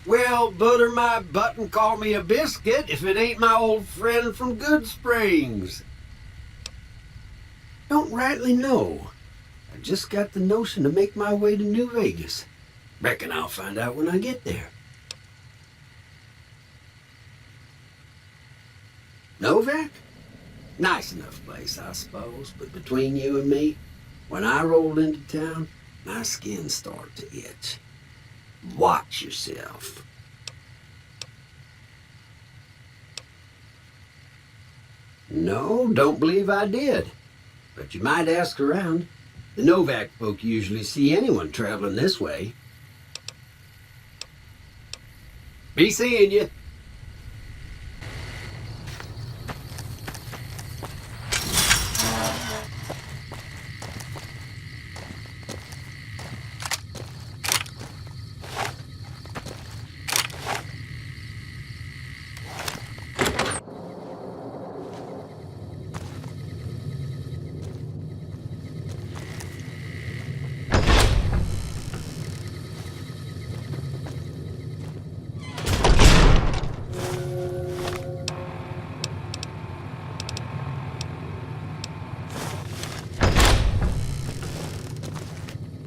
Well, butter my butt and call me a biscuit if it ain't my old friend from Good Springs. Don't rightly know. I just got the notion to make my way to New Vegas. Reckon I'll find out when I get there. Novak? Nice enough place, I suppose, but between you and me, when I rolled into town, my skin started to itch. Watch yourself. No, don't believe I did. But you might ask around. The Novak folk usually see anyone traveling this way. Be seeing you.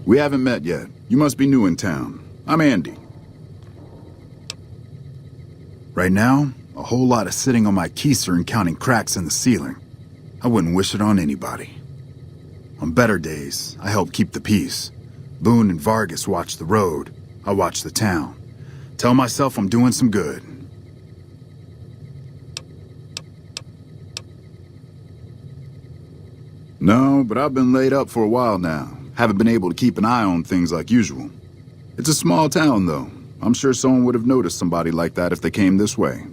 We haven't met yet. You must be new in town. I'm Andy. Right now, a whole lot of sitting on my keister and counting cracks in the ceiling. I wouldn't wish it on anybody. On better days, I help keep the peace. Boone and Vargas watch the road. I watch the town. Tell myself I'm doing some good. No, but I've been laid up for a while now. Haven't been able to keep an eye on things like usual. It's a small town, though. I'm sure someone would have noticed somebody like that if they came this way.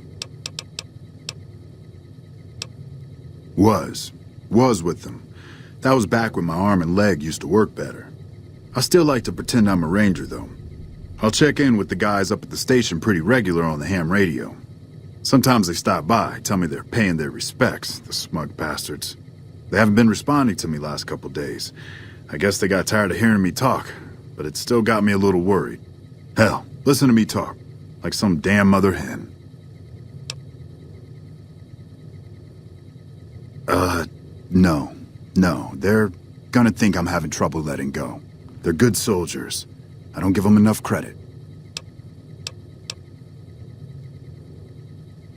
Was with them. That was back when my arm and leg used to work better. I still like to pretend I'm a ranger, though. I'll check in with the guys up at the station pretty regular on the ham radio. Sometimes they stop by, tell me they're paying their respects, the smug bastards. They haven't been responding to me last couple days. I guess they got tired of hearing me talk, but it still got me a little worried. Hell, listen to me talk, like some damn mother hen. No, they're gonna think I'm having trouble letting go. They're good soldiers. I don't give them enough credit.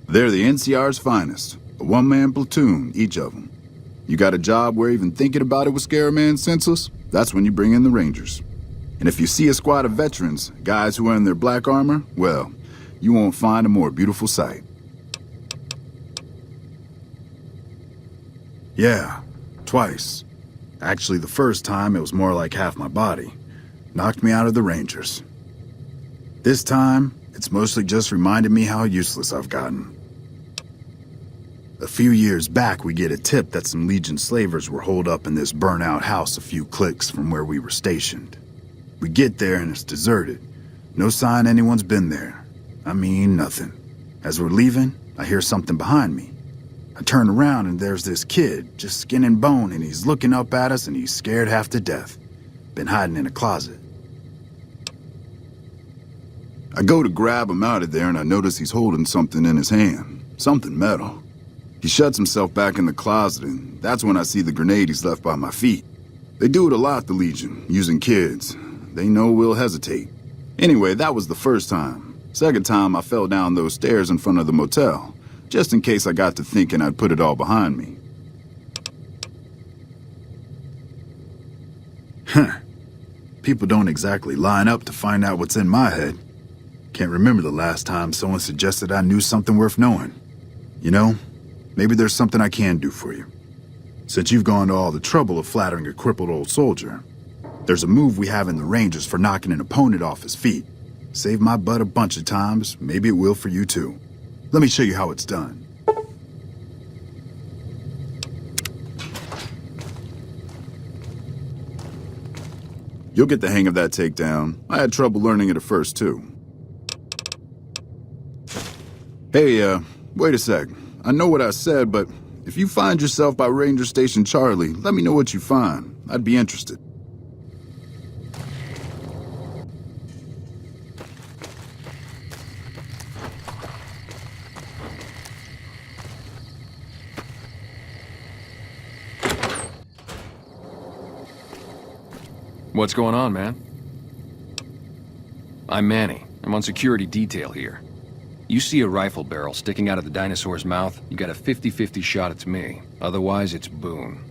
They're the NCR's finest, a one-man platoon, each of them. You got a job where even thinking about it would scare a man senseless? That's when you bring in the Rangers. And if you see a squad of veterans, guys who are in their black armor, well, you won't find a more beautiful sight. Yeah, twice. Actually, the first time it was more like half my body. Knocked me out of the Rangers. This time, it's mostly just reminded me how useless I've gotten. A few years back, we get a tip that some Legion slavers were holed up in this burnt-out house a few clicks from where we were stationed. We get there and it's deserted. No sign anyone's been there. I mean, nothing. As we're leaving, I hear something behind me. I turn around and there's this kid, just skin and bone, and he's looking up at us and he's scared half to death. Been hiding in a closet. I go to grab him out of there and I notice he's holding something in his hand. Something metal. He shuts himself back in the closet, and that's when I see the grenade he's left by my feet. They do it a lot, the Legion, using kids. They know we'll hesitate. Anyway, that was the first time. Second time, I fell down those stairs in front of the motel, just in case I got to thinking I'd put it all behind me. People don't exactly line up to find out what's in my head. Can't remember the last time someone suggested I knew something worth knowing. You know? Maybe there's something I can do for you. Since you've gone to all the trouble of flattering a crippled old soldier, there's a move we have in the Rangers for knocking an opponent off his feet. Saved my butt a bunch of times, maybe it will for you too. Let me show you how it's done. You'll get the hang of that takedown. I had trouble learning it at first too. Hey, wait a sec. I know what I said, but if you find yourself by Ranger Station Charlie, let me know what you find. I'd be interested. What's going on, man? I'm Manny. I'm on security detail here. You see a rifle barrel sticking out of the dinosaur's mouth, you got a 50-50 shot it's me. Otherwise, it's Boone.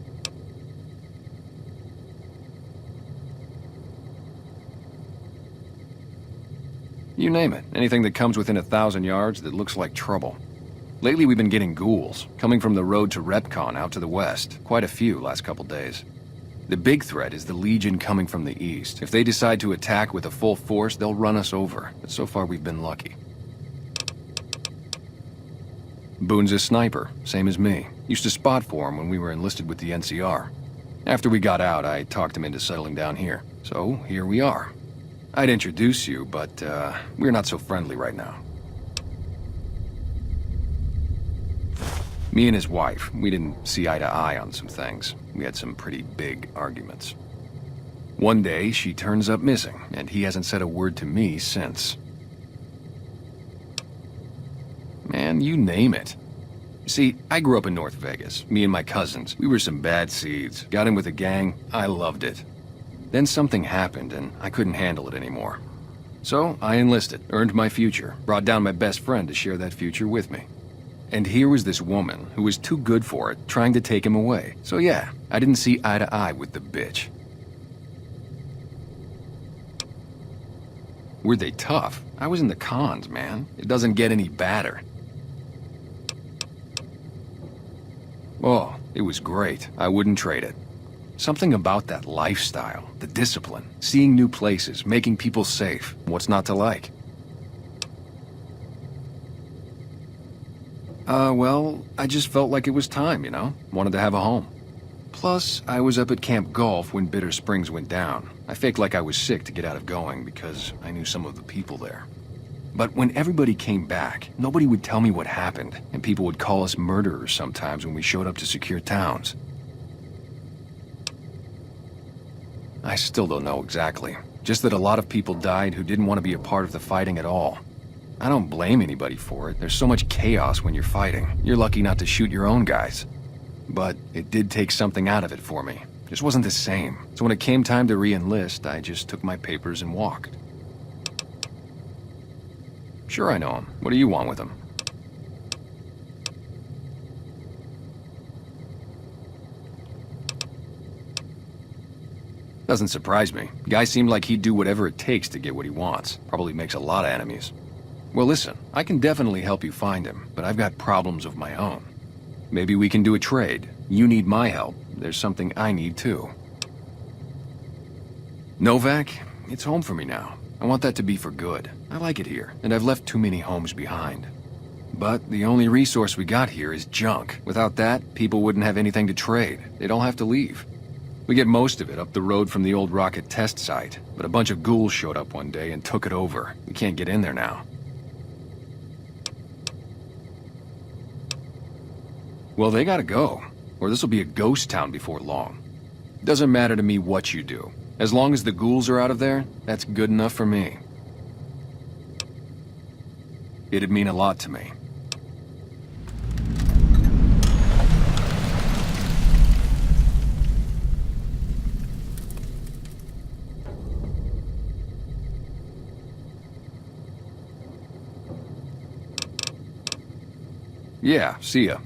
You name it. Anything that comes within 1,000 yards that looks like trouble. Lately, we've been getting ghouls, coming from the road to Repcon out to the west. Quite a few last couple days. The big threat is the Legion coming from the east. If they decide to attack with a full force, they'll run us over. But so far, we've been lucky. Boone's a sniper, same as me. Used to spot for him when we were enlisted with the NCR. After we got out, I talked him into settling down here. So, here we are. I'd introduce you, but, we're not so friendly right now. Me and his wife, we didn't see eye to eye on some things. We had some pretty big arguments. One day, she turns up missing, and he hasn't said a word to me since. Man, you name it. See, I grew up in North Vegas. Me and my cousins, we were some bad seeds. Got in with a gang, I loved it. Then something happened, and I couldn't handle it anymore. So, I enlisted, earned my future, brought down my best friend to share that future with me. And here was this woman who was too good for it, trying to take him away. So yeah, I didn't see eye to eye with the bitch. Were they tough? I was in the cons, man. It doesn't get any badder. Oh, it was great. I wouldn't trade it. Something about that lifestyle, the discipline, seeing new places, making people safe. What's not to like? Well, I just felt like it was time, you know? Wanted to have a home. Plus, I was up at Camp Golf when Bitter Springs went down. I faked like I was sick to get out of going because I knew some of the people there. But when everybody came back, nobody would tell me what happened, and people would call us murderers sometimes when we showed up to secure towns. I still don't know exactly. Just that a lot of people died who didn't want to be a part of the fighting at all. I don't blame anybody for it. There's so much chaos when you're fighting. You're lucky not to shoot your own guys. But it did take something out of it for me. Just wasn't the same. So when it came time to re-enlist, I just took my papers and walked. Sure, I know him. What do you want with him? Doesn't surprise me. Guy seemed like he'd do whatever it takes to get what he wants. Probably makes a lot of enemies. Well, listen, I can definitely help you find him, but I've got problems of my own. Maybe we can do a trade. You need my help. There's something I need too. Novak, it's home for me now. I want that to be for good. I like it here, and I've left too many homes behind. But the only resource we got here is junk. Without that, people wouldn't have anything to trade. They'd all have to leave. We get most of it up the road from the old rocket test site, but a bunch of ghouls showed up one day and took it over. We can't get in there now. Well, they gotta go, or this'll be a ghost town before long. Doesn't matter to me what you do. As long as the ghouls are out of there, that's good enough for me. It'd mean a lot to me. Yeah, see ya.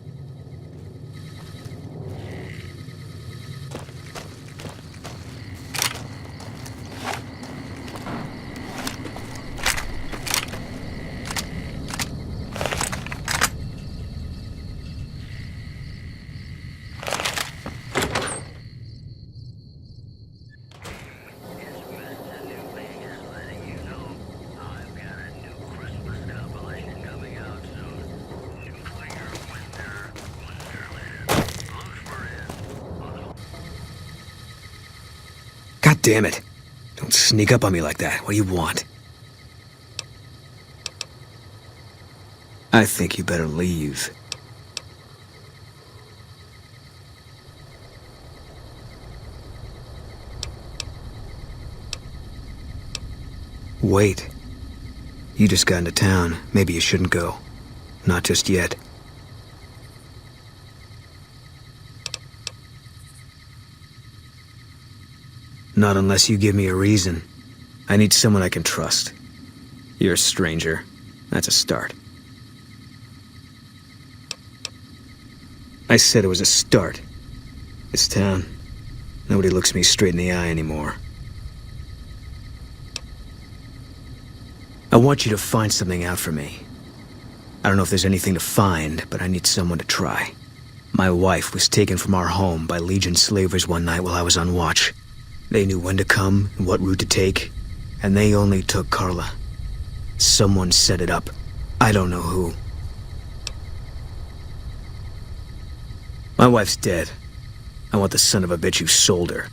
God damn it. Don't sneak up on me like that. What do you want? I think you better leave. Wait. You just got into town. Maybe you shouldn't go. Not just yet. Not unless you give me a reason. I need someone I can trust. You're a stranger. That's a start. I said it was a start. This town, nobody looks me straight in the eye anymore. I want you to find something out for me. I don't know if there's anything to find, but I need someone to try. My wife was taken from our home by Legion slavers one night while I was on watch. They knew when to come and what route to take, and they only took Carla. Someone set it up. I don't know who. My wife's dead. I want the son of a bitch who sold her.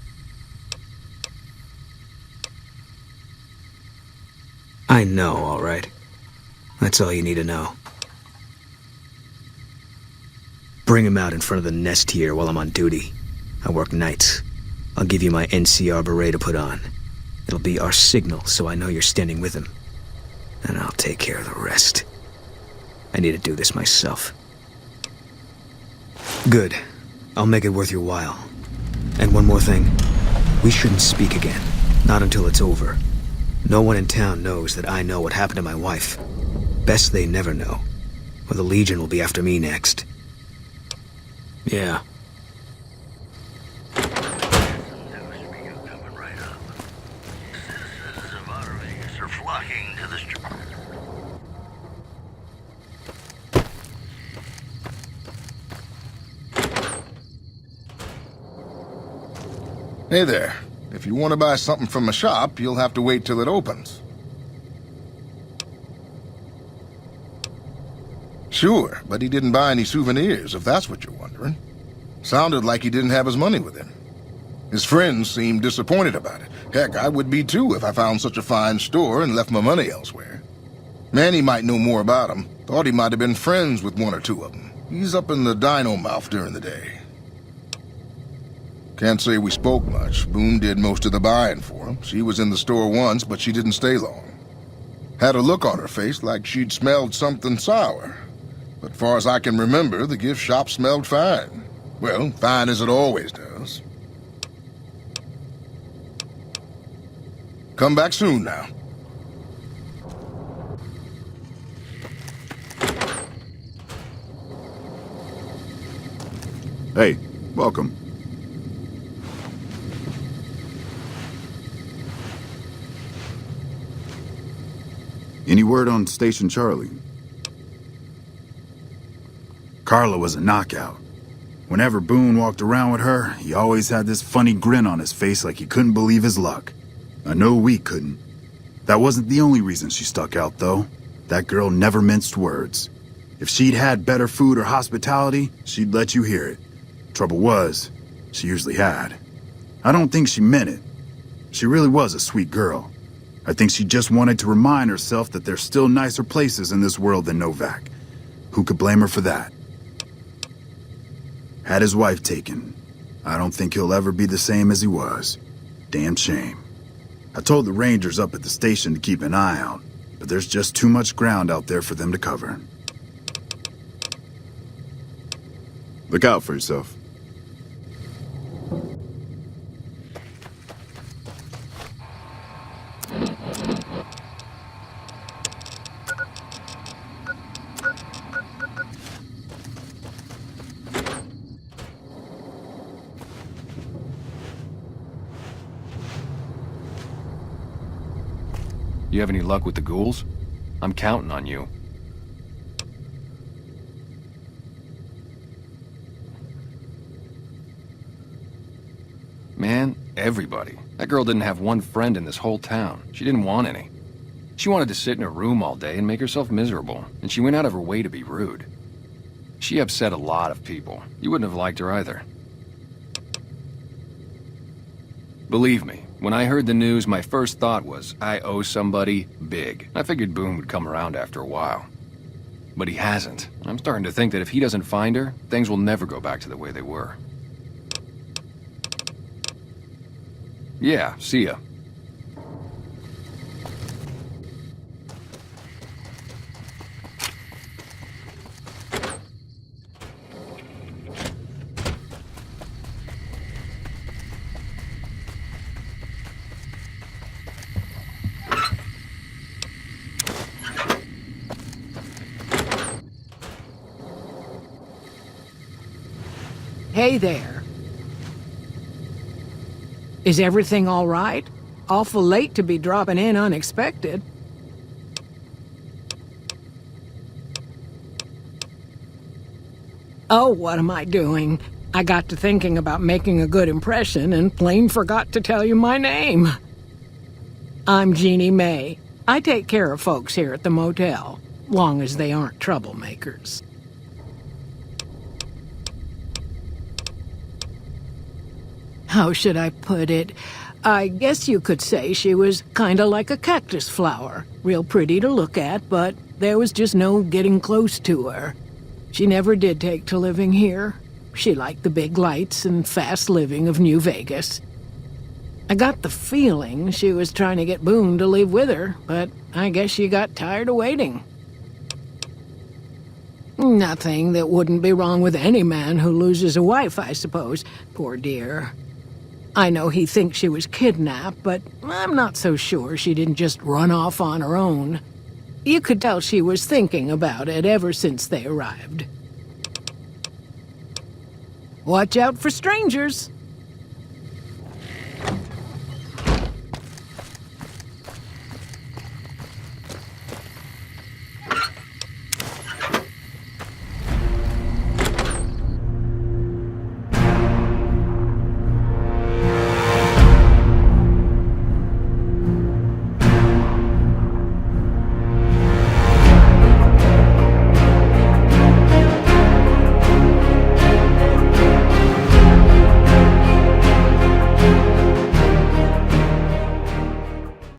I know, all right. That's all you need to know. Bring him out in front of the nest here while I'm on duty. I work nights. I'll give you my NCR beret to put on. It'll be our signal so I know you're standing with him. And I'll take care of the rest. I need to do this myself. Good. I'll make it worth your while. And one more thing. We shouldn't speak again. Not until it's over. No one in town knows that I know what happened to my wife. Best they never know. Or the Legion will be after me next. Yeah. Hey there. If you want to buy something from a shop, you'll have to wait till it opens. Sure, but he didn't buy any souvenirs, if that's what you're wondering. Sounded like he didn't have his money with him. His friends seemed disappointed about it. Heck, I would be too if I found such a fine store and left my money elsewhere. Manny might know more about him. Thought he might have been friends with one or two of them. He's up in the dino mouth during the day. Can't say we spoke much. Boone did most of the buying for him. She was in the store once, but she didn't stay long. Had a look on her face like she'd smelled something sour. But far as I can remember, the gift shop smelled fine. Well, fine as it always does. Come back soon now. Hey, welcome. Any word on Station Charlie? Carla was a knockout. Whenever Boone walked around with her, he always had this funny grin on his face like he couldn't believe his luck. I know we couldn't. That wasn't the only reason she stuck out, though. That girl never minced words. If she'd had better food or hospitality, she'd let you hear it. Trouble was, she usually had. I don't think she meant it. She really was a sweet girl. I think she just wanted to remind herself that there's still nicer places in this world than Novak. Who could blame her for that? Had his wife taken. I don't think he'll ever be the same as he was. Damn shame. I told the Rangers up at the station to keep an eye out, but there's just too much ground out there for them to cover. Look out for yourself. You have any luck with the ghouls? I'm counting on you. Man, everybody. That girl didn't have one friend in this whole town. She didn't want any. She wanted to sit in her room all day and make herself miserable, and she went out of her way to be rude. She upset a lot of people. You wouldn't have liked her either. Believe me, when I heard the news, my first thought was, I owe somebody big. I figured Boone would come around after a while. But he hasn't. I'm starting to think that if he doesn't find her, things will never go back to the way they were. Yeah, see ya. Hey there. Is everything all right? Awful late to be dropping in unexpected. Oh, what am I doing? I got to thinking about making a good impression and plain forgot to tell you my name. I'm Jeannie May. I take care of folks here at the motel, long as they aren't troublemakers. How should I put it? I guess you could say she was kinda like a cactus flower. Real pretty to look at, but there was just no getting close to her. She never did take to living here. She liked the big lights and fast living of New Vegas. I got the feeling she was trying to get Boone to leave with her, but I guess she got tired of waiting. Nothing that wouldn't be wrong with any man who loses a wife, I suppose. Poor dear. I know he thinks she was kidnapped, but I'm not so sure she didn't just run off on her own. You could tell she was thinking about it ever since they arrived. Watch out for strangers.